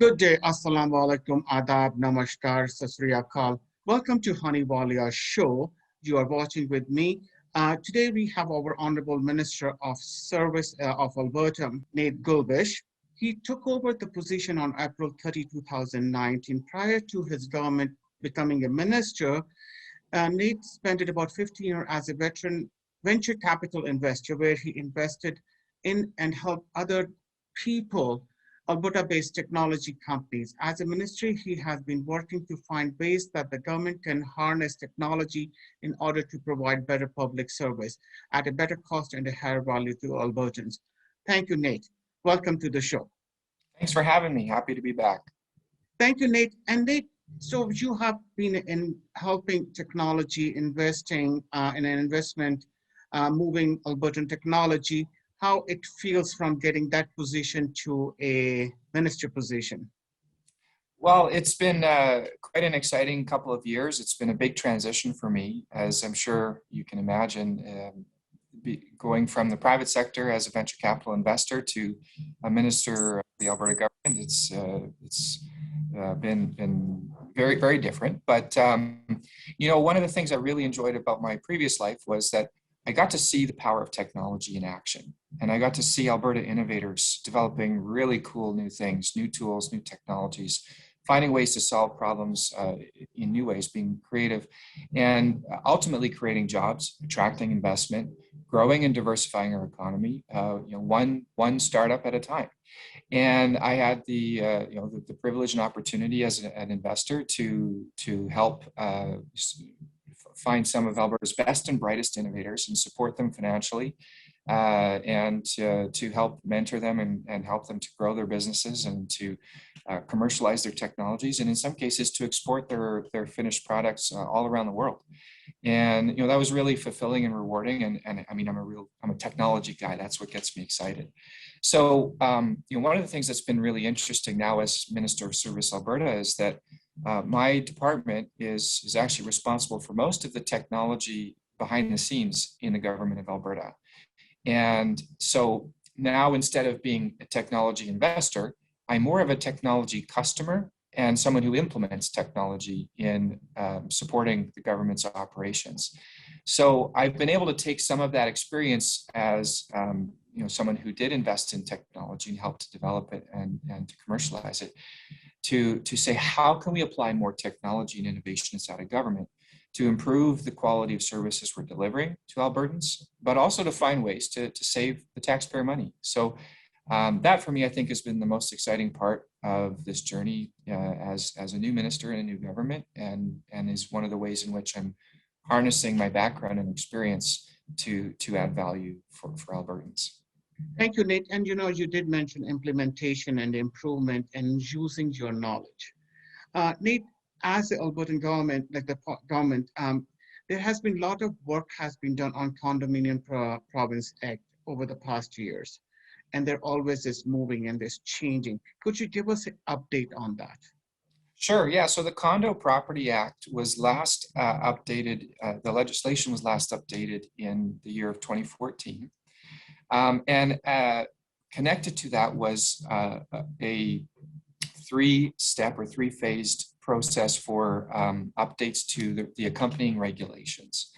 Good day, Assalamu alaikum, Adab, Namaskar, Sat Sri Akal. Welcome to Hunny Walia show. You are watching with me. Today we have our Honorable Minister of Service of Alberta, Nate Glubish. He took over the position on April 30, 2019. Prior to his government becoming a minister, Nate spent about 15 years as a veteran venture capital investor where he invested in and helped other people, Alberta-based technology companies. As a ministry, he has been working to find ways that the government can harness technology in order to provide better public service at a better cost and a higher value to Albertans. Thank you, Nate. Welcome to the show. Thanks for having me. Happy to be back. Thank you, Nate. And Nate, so you have been in helping technology, investing in an investment, moving Albertan technology, how it feels from getting that position to a minister position. Well, it's been quite an exciting couple of years. It's been a big transition for me, as I'm sure you can imagine, going from the private sector as a venture capital investor to a minister of the Alberta government. It's been very, very different. But, one of the things I really enjoyed about my previous life was that I got to see the power of technology in action. And I got to see Alberta innovators developing really cool new things, new tools, new technologies, finding ways to solve problems in new ways, being creative, and ultimately creating jobs, attracting investment, growing and diversifying our economy, one startup at a time. And I had the privilege and opportunity as an investor to help find some of Alberta's best and brightest innovators and support them financially, and to help mentor them and help them to grow their businesses and to commercialize their technologies, and in some cases to export their finished products all around the world. And that was really fulfilling and rewarding. And I mean, I'm a technology guy. That's what gets me excited. So one of the things that's been really interesting now as Minister of Service Alberta is that my department is actually responsible for most of the technology behind the scenes in the government of Alberta. And so now, instead of being a technology investor, I'm more of a technology customer and someone who implements technology in supporting the government's operations. So I've been able to take some of that experience as someone who did invest in technology and helped to develop it and to commercialize it, to say, how can we apply more technology and innovation inside of government to improve the quality of services we're delivering to Albertans, but also to find ways to save the taxpayer money. So that for me, I think, has been the most exciting part of this journey as a new minister in a new government, and is one of the ways in which I'm harnessing my background and experience to add value for Albertans. Thank you, Nate. And you did mention implementation and improvement and using your knowledge. Nate, as the Albertan government, like the government, there has been a lot of work has been done on Condominium Province Act over the past years. And there always is moving and is changing. Could you give us an update on that? Sure, yeah. So the Condo Property Act was last updated, the legislation was last updated in the year of 2014. And connected to that was a three-step or three-phased process for updates to the accompanying regulations.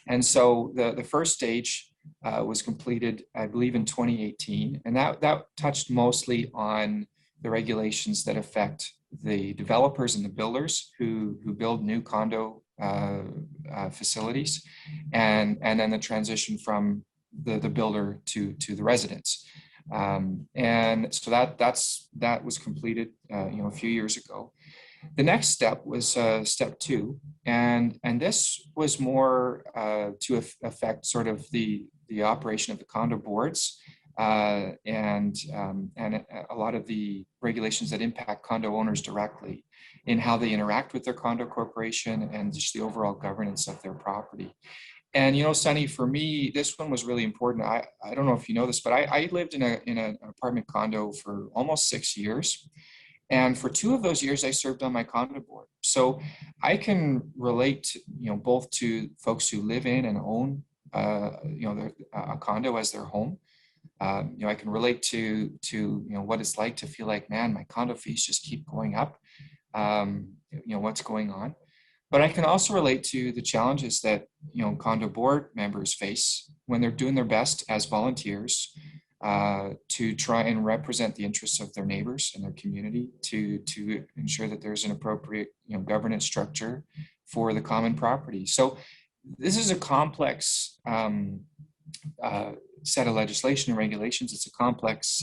And so the first stage was completed, I believe, in 2018, and that touched mostly on the regulations that affect the developers and the builders who build new condo facilities, and then the transition from the builder to the residents. And so that was completed a few years ago. The next step was step two, and this was more to affect sort of the operation of the condo boards and a lot of the regulations that impact condo owners directly in how they interact with their condo corporation and just the overall governance of their property. And Sunny, for me, this one was really important. I don't know if you know this, but I lived in an apartment condo for almost 6 years. And for 2 of those years, I served on my condo board. So I can relate, both to folks who live in and own, a condo as their home, I can relate to what it's like to feel like, man, my condo fees just keep going up. What's going on. But I can also relate to the challenges that condo board members face when they're doing their best as volunteers to try and represent the interests of their neighbors and their community to ensure that there's an appropriate governance structure for the common property. So this is a complex set of legislation and regulations. It's a complex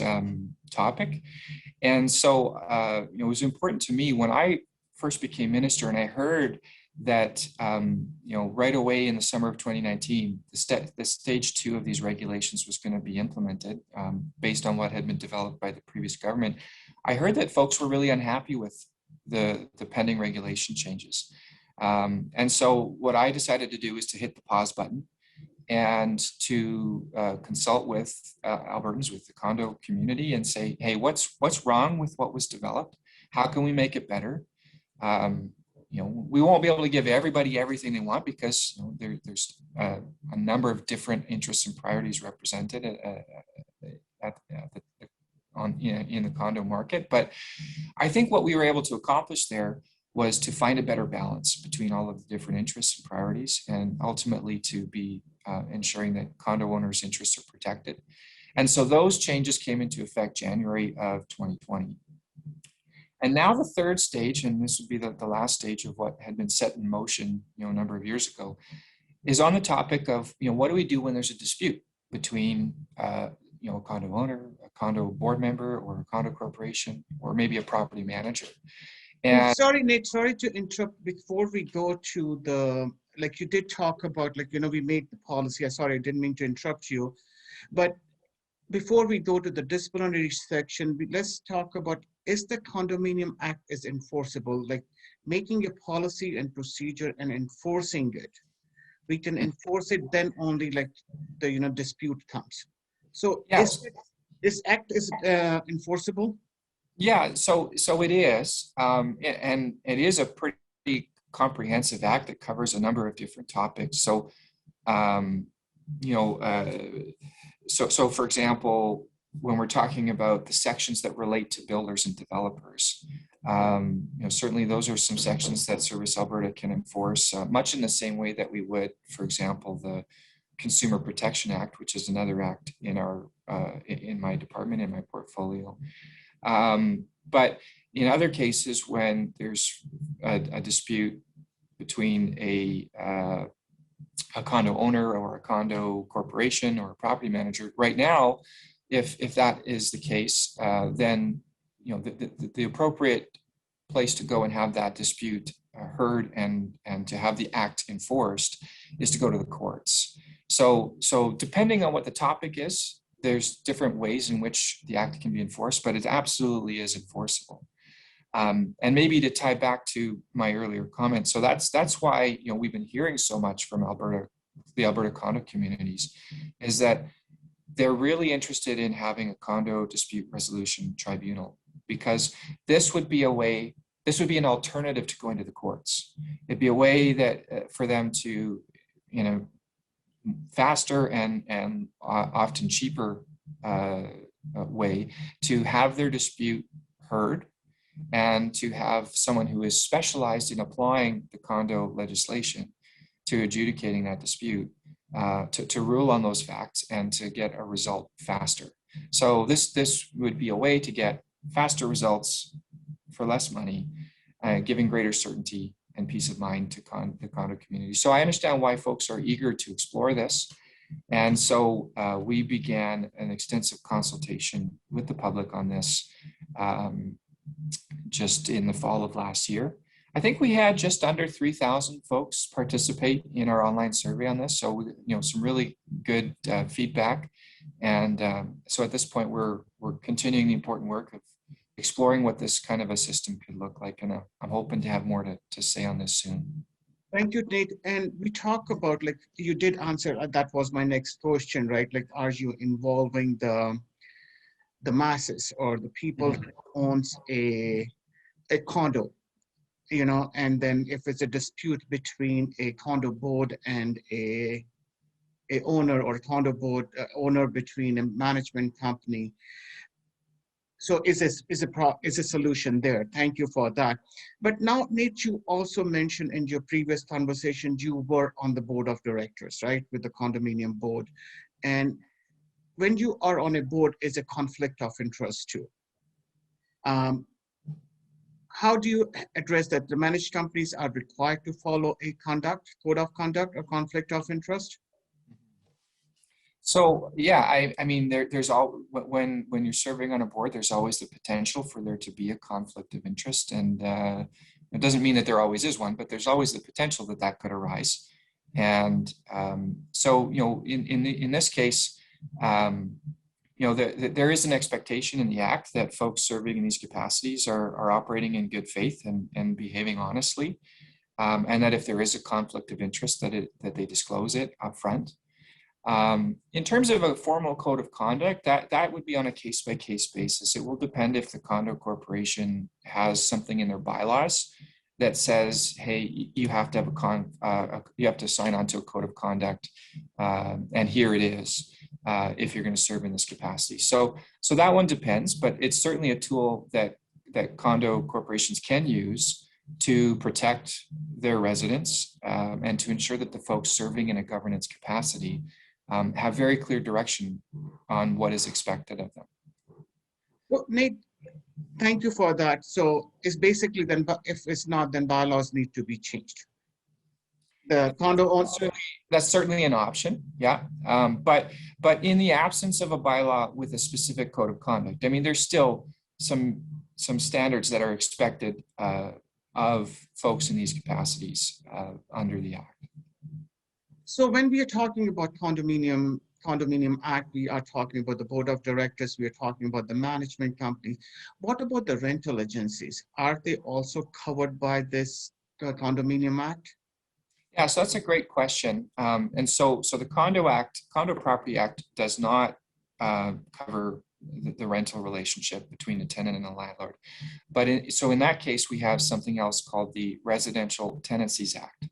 topic. And so it was important to me when I first became minister and I heard that right away in the summer of 2019, the stage 2 of these regulations was going to be implemented based on what had been developed by the previous government. I heard that folks were really unhappy with the pending regulation changes. And so what I decided to do is to hit the pause button and to consult with Albertans, with the condo community, and say, hey, what's wrong with what was developed? How can we make it better? We won't be able to give everybody everything they want because there's a number of different interests and priorities represented in the condo market. But I think what we were able to accomplish there was to find a better balance between all of the different interests and priorities, and ultimately to be ensuring that condo owners' interests are protected. And so those changes came into effect January of 2020. And now the third stage, and this would be the last stage of what had been set in motion a number of years ago, is on the topic of what do we do when there's a dispute between a condo owner, a condo board member, or a condo corporation, or maybe a property manager. And sorry, Nate, sorry to interrupt. Before we go to you did talk about we made the policy. Sorry, I didn't mean to interrupt you, but before we go to the disciplinary section, let's talk about, is the Condominium Act is enforceable, like making a policy and procedure and enforcing it. We can enforce it then only like the dispute comes. So yes. This act is enforceable? Yeah, so it is, and it is a pretty comprehensive act that covers a number of different topics. So, So for example, when we're talking about the sections that relate to builders and developers, certainly those are some sections that Service Alberta can enforce much in the same way that we would, for example, the Consumer Protection Act, which is another act in in my department, in my portfolio. But in other cases, when there's a dispute between a condo owner or a condo corporation or a property manager, right now, if that is the case, then the appropriate place to go and have that dispute heard and to have the act enforced is to go to the courts. So depending on what the topic is, there's different ways in which the act can be enforced, but it absolutely is enforceable. And maybe to tie back to my earlier comment, so that's why we've been hearing so much from the Alberta condo communities, is that they're really interested in having a condo dispute resolution tribunal, because this would be an alternative to going to the courts. It'd be a way that for them to, faster and often cheaper way to have their dispute heard, and to have someone who is specialized in applying the condo legislation to adjudicating that dispute to rule on those facts and to get a result faster. So this would be a way to get faster results for less money, giving greater certainty and peace of mind to the condo community. So I understand why folks are eager to explore this. And so we began an extensive consultation with the public on this just in the fall of last year. I think we had just under 3,000 folks participate in our online survey on this. So, some really good feedback. And so at this point, we're continuing the important work of exploring what this kind of a system could look like. And I'm hoping to have more to say on this soon. Thank you, Nate. And we talk about, you did answer, that was my next question, right? Are you involving the masses or the people who owns a condo, and then if it's a dispute between a condo board and a a owner or a condo board owner between a management company. So is a solution there. Thank you for that. But now, Nate, you also mentioned in your previous conversation, you were on the board of directors, right, with the condominium board. And when you are on a board, is a conflict of interest too. How do you address that? The managed companies are required to follow a code of conduct or conflict of interest? So yeah, I mean, there's all when you're serving on a board, there's always the potential for there to be a conflict of interest, and it doesn't mean that there always is one, but there's always the potential that that could arise. And so in this case, there is an expectation in the Act that folks serving in these capacities are operating in good faith and behaving honestly, and that if there is a conflict of interest, that they disclose it upfront. In terms of a formal code of conduct, that would be on a case-by-case basis. It will depend if the condo corporation has something in their bylaws that says, hey, you have to have you have to sign on to a code of conduct, and here it is, if you're going to serve in this capacity. So that one depends, but it's certainly a tool that condo corporations can use to protect their residents, and to ensure that the folks serving in a governance capacity have very clear direction on what is expected of them. Well, Nate, thank you for that. So it's basically then, if it's not, then bylaws need to be changed. The condo owner. That's certainly an option, yeah. But in the absence of a bylaw with a specific code of conduct, I mean, there's still some standards that are expected of folks in these capacities under the Act. So when we are talking about Condominium Act, we are talking about the board of directors, we are talking about the management companies. What about the rental agencies? Are they also covered by this Condominium Act? Yeah, so that's a great question. And so the Condo Property Act does not cover the rental relationship between a tenant and a landlord. But so in that case, we have something else called the Residential Tenancies Act.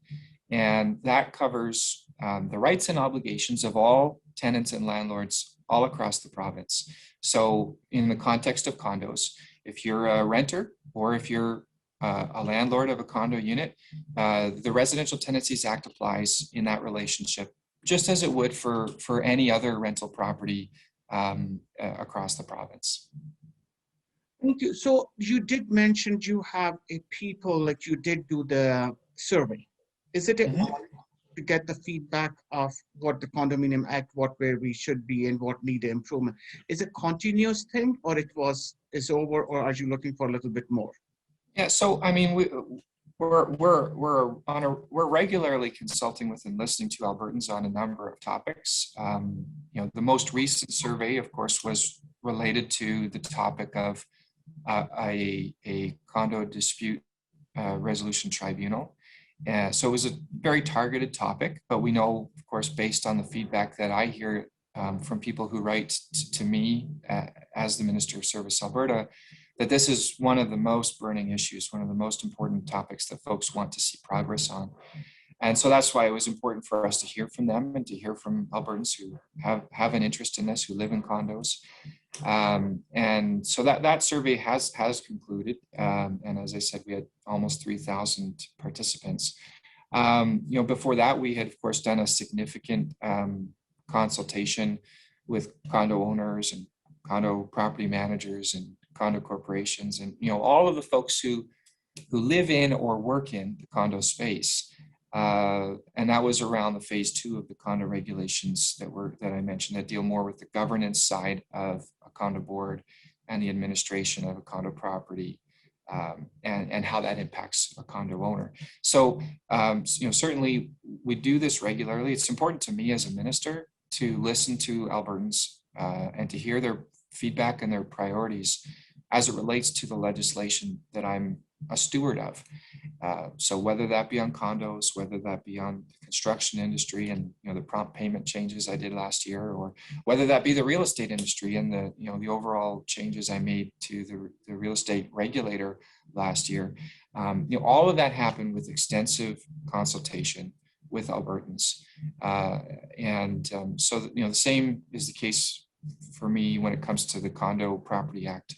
And that covers the rights and obligations of all tenants and landlords all across the province. So in the context of condos, if you're a renter or if you're a landlord of a condo unit, the Residential Tenancies Act applies in that relationship, just as it would for any other rental property across the province. Thank you. So you did mention you have a people, like you did do the survey. Is it to get the feedback of what the Condominium Act, where we should be and what need improvement? Is it a continuous thing, or is over, or are you looking for a little bit more? Yeah, so I mean, we're regularly consulting with and listening to Albertans on a number of topics. The most recent survey, of course, was related to the topic of a condo dispute resolution tribunal. So it was a very targeted topic, but we know, of course, based on the feedback that I hear from people who write to me as the Minister of Service Alberta, that this is one of the most burning issues, one of the most important topics that folks want to see progress on. And so that's why it was important for us to hear from them and to hear from Albertans who have an interest in this, who live in condos. And so that survey has concluded. And as I said, we had almost 3,000 participants. Before that, we had, of course, done a significant consultation with condo owners and condo property managers and condo corporations and all of the folks who live in or work in the condo space. And that was around the phase 2 of the condo regulations that I mentioned, that deal more with the governance side of a condo board and the administration of a condo property, and how that impacts a condo owner. So certainly we do this regularly. It's important to me as a minister to listen to Albertans and to hear their feedback and their priorities as it relates to the legislation that I'm a steward of. So whether that be on condos, whether that be on the construction industry and the prompt payment changes I did last year, or whether that be the real estate industry and the overall changes I made to the real estate regulator last year, all of that happened with extensive consultation with Albertans. So, the same is the case for me when it comes to the Condo Property Act.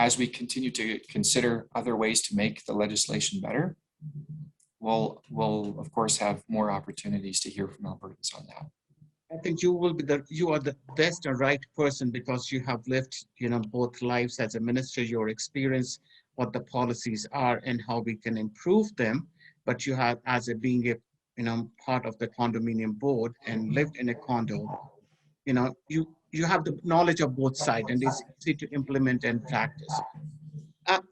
As we continue to consider other ways to make the legislation better, we'll of course have more opportunities to hear from Albertans on that. I think you are the best and right person because you have lived, both lives as a minister, your experience, what the policies are and how we can improve them. But you have, being a, part of the condominium board and lived in a condo, you have the knowledge of both sides and it's easy to implement and practice.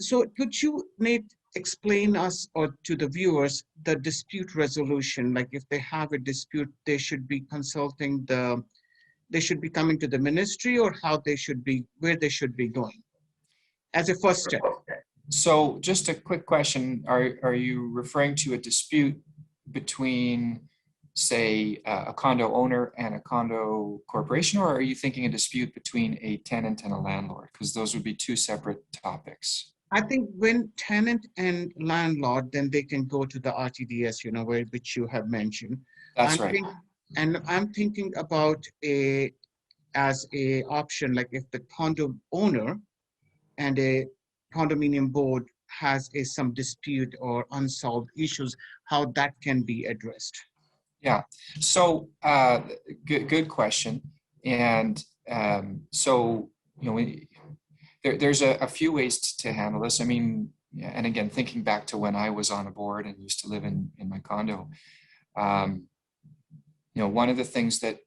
So could you, Nate, explain us or to the viewers the dispute resolution? Like if they have a dispute, they should be consulting they should be coming to the ministry, or how they should be, where they should be going as a first step. So just a quick question. Are you referring to a dispute between, say, a condo owner and a condo corporation, or are you thinking a dispute between a tenant and a landlord? Because those would be two separate topics. I think when tenant and landlord, then they can go to the RTDS, which you have mentioned. That's right. And I'm thinking about as a option, like if the condo owner and a condominium board has some dispute or unsolved issues, how that can be addressed. Yeah, so good question. And there's a few ways to handle this. I mean, and again, thinking back to when I was on a board and used to live in my condo, one of the things that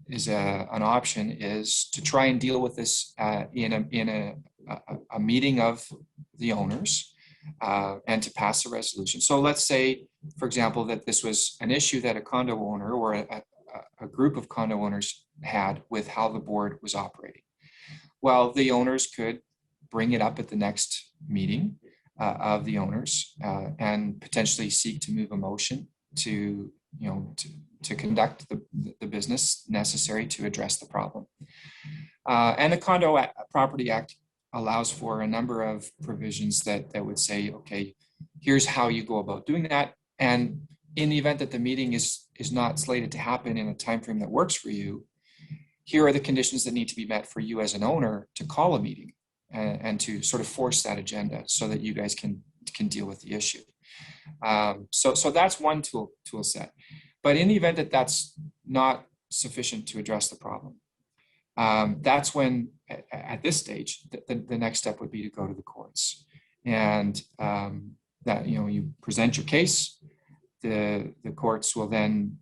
is an option is to try and deal with this in a meeting of the owners and to pass a resolution. So let's say, for example, that this was an issue that a condo owner or a group of condo owners had with how the board was operating. Well, the owners could bring it up at the next meeting of the owners and potentially seek to move a motion to conduct the business necessary to address the problem. And the Condo Property Act allows for a number of provisions that would say, okay, here's how you go about doing that. And in the event that the meeting is not slated to happen in a time frame that works for you, here are the conditions that need to be met for you as an owner to call a meeting and to sort of force that agenda so that you guys can deal with the issue. So that's one tool set. But in the event that that's not sufficient to address the problem, that's when, at this stage, the next step would be to go to the courts. And that you present your case. The courts will then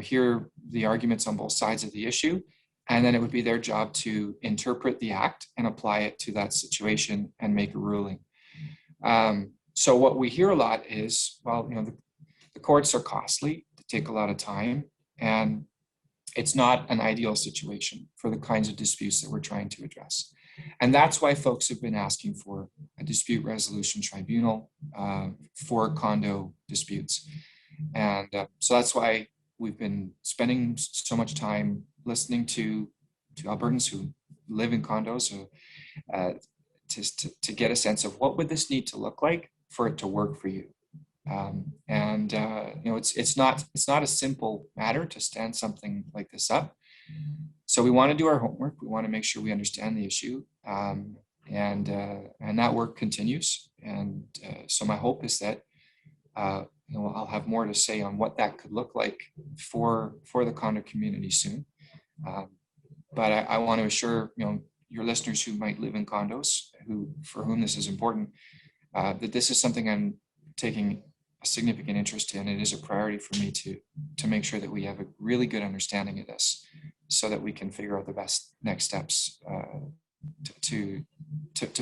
hear the arguments on both sides of the issue, and then it would be their job to interpret the act and apply it to that situation and make a ruling. So what we hear a lot is, well, the courts are costly, they take a lot of time, and it's not an ideal situation for the kinds of disputes that we're trying to address. And that's why folks have been asking for a dispute resolution tribunal for condo disputes. And so that's why we've been spending so much time listening to Albertans who live in condos to get a sense of what would this need to look like for it to work for you. It's not a simple matter to stand something like this up. So we want to do our homework. We want to make sure we understand the issue, and that work continues. And so my hope is that I'll have more to say on what that could look like for the condo community soon. But I want to assure your listeners who might live in condos, for whom this is important, that this is something I'm taking a significant interest in. It is a priority for me to make sure that we have a really good understanding of this, so that we can figure out the best next steps to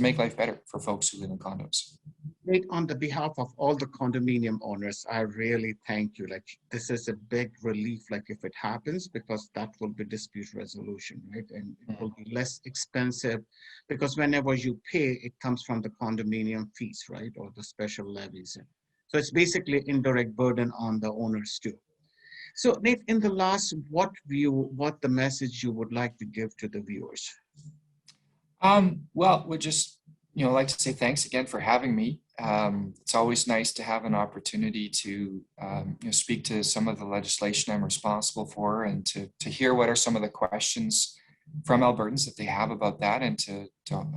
make life better for folks who live in condos. Nate, on the behalf of all the condominium owners, I really thank you. Like, this is a big relief, like if it happens, because that will be dispute resolution, right? And it will be less expensive, because whenever you pay, it comes from the condominium fees, right? Or the special levies. So it's basically indirect burden on the owners too. So Nate, in the last, what the message you would like to give to the viewers? Well, we'd just like to say thanks again for having me. It's always nice to have an opportunity to speak to some of the legislation I'm responsible for, and to hear what are some of the questions from Albertans that they have about that, and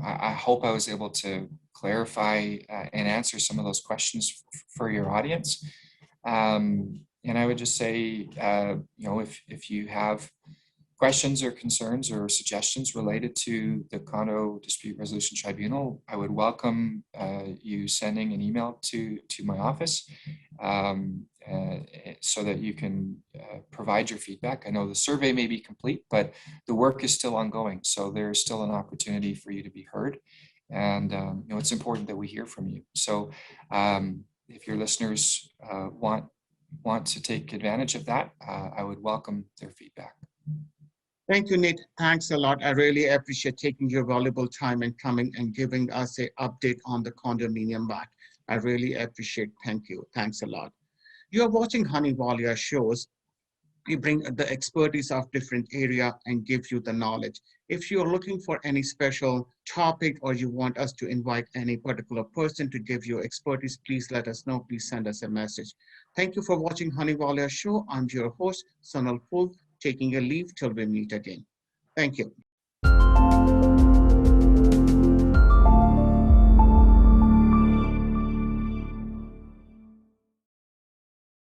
I hope I was able to clarify and answer some of those questions for your audience. And I would just say, if you have questions or concerns or suggestions related to the Condo Dispute Resolution Tribunal, I would welcome you sending an email to my office so that you can provide your feedback. I know the survey may be complete, but the work is still ongoing. So there's still an opportunity for you to be heard. And it's important that we hear from you. So if your listeners want to take advantage of that, I would welcome their feedback. Thank you, Nate. Thanks a lot. I really appreciate taking your valuable time and coming and giving us an update on the Condominium Act. I really appreciate. Thank you. Thanks a lot. You are watching Hunny Walia shows. We bring the expertise of different area and give you the knowledge. If you're looking for any special topic or you want us to invite any particular person to give you expertise, please let us know. Please send us a message. Thank you for watching Hunny Walia show. I'm your host, Sanal Pul, taking a leave till we meet again. Thank you.